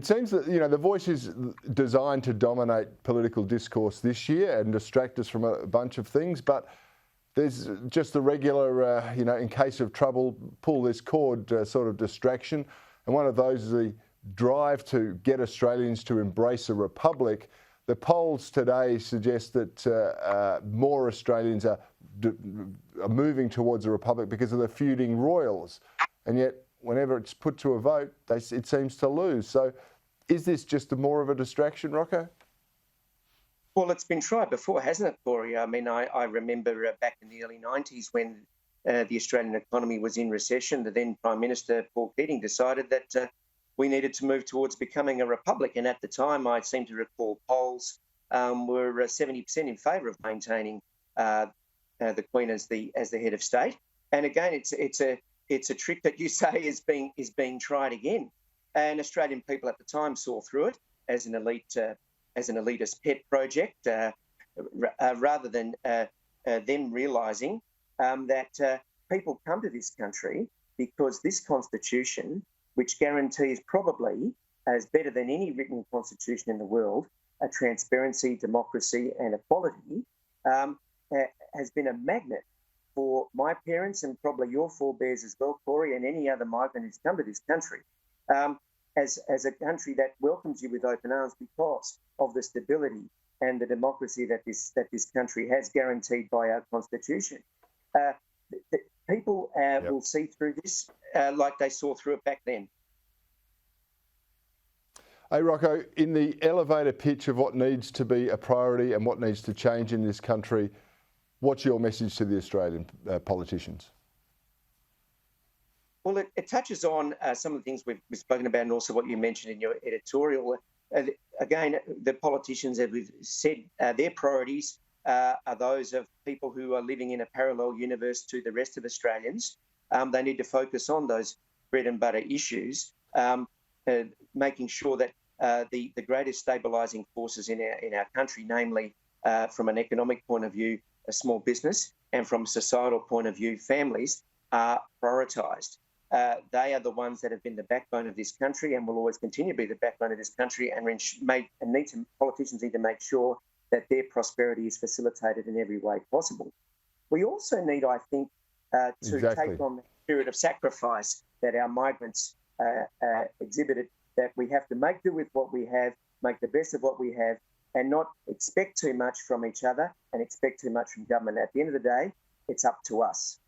It seems that, the Voice is designed to dominate political discourse this year and distract us from a bunch of things, but there's just the regular, in case of trouble, pull this cord sort of distraction. And one of those is the drive to get Australians to embrace a republic. The polls today suggest that more Australians are moving towards a republic because of the feuding royals. And yet, whenever it's put to a vote, it seems to lose. So is this just more of a distraction, Rocco? Well, it's been tried before, hasn't it, Corey? I mean, I remember back in the early 90s when the Australian economy was in recession, the then Prime Minister, Paul Keating, decided that we needed to move towards becoming a republic. And at the time, I seem to recall polls were 70% in favour of maintaining the Queen as the head of state. And again, it's a trick that you say is being tried again. And Australian people at the time saw through it as an elitist pet project, rather than them realising that people come to this country because this constitution, which guarantees probably as better than any written constitution in the world, a transparency, democracy and equality, has been a magnet for my parents and probably your forebears as well, Corey, and any other migrant who's come to this country, as a country that welcomes you with open arms because of the stability and the democracy that this country has guaranteed by our constitution. People will see through this like they saw through it back then. Hey, Rocco, in the elevator pitch of what needs to be a priority and what needs to change in this country, what's your message to the Australian politicians? Well, it touches on some of the things we've spoken about and also what you mentioned in your editorial. Again, the politicians, as we've said, their priorities are those of people who are living in a parallel universe to the rest of Australians. They need to focus on those bread and butter issues, making sure that the greatest stabilising forces in our country, namely from an economic point of view, a small business, and from a societal point of view, families, are prioritised. They are the ones that have been the backbone of this country and will always continue to be the backbone of this country, and politicians need to make sure that their prosperity is facilitated in every way possible. We also need, I think, to take on the spirit of sacrifice that our migrants exhibited, that we have to make do with what we have, make the best of what we have, and not expect too much from each other and expect too much from government. At the end of the day, it's up to us.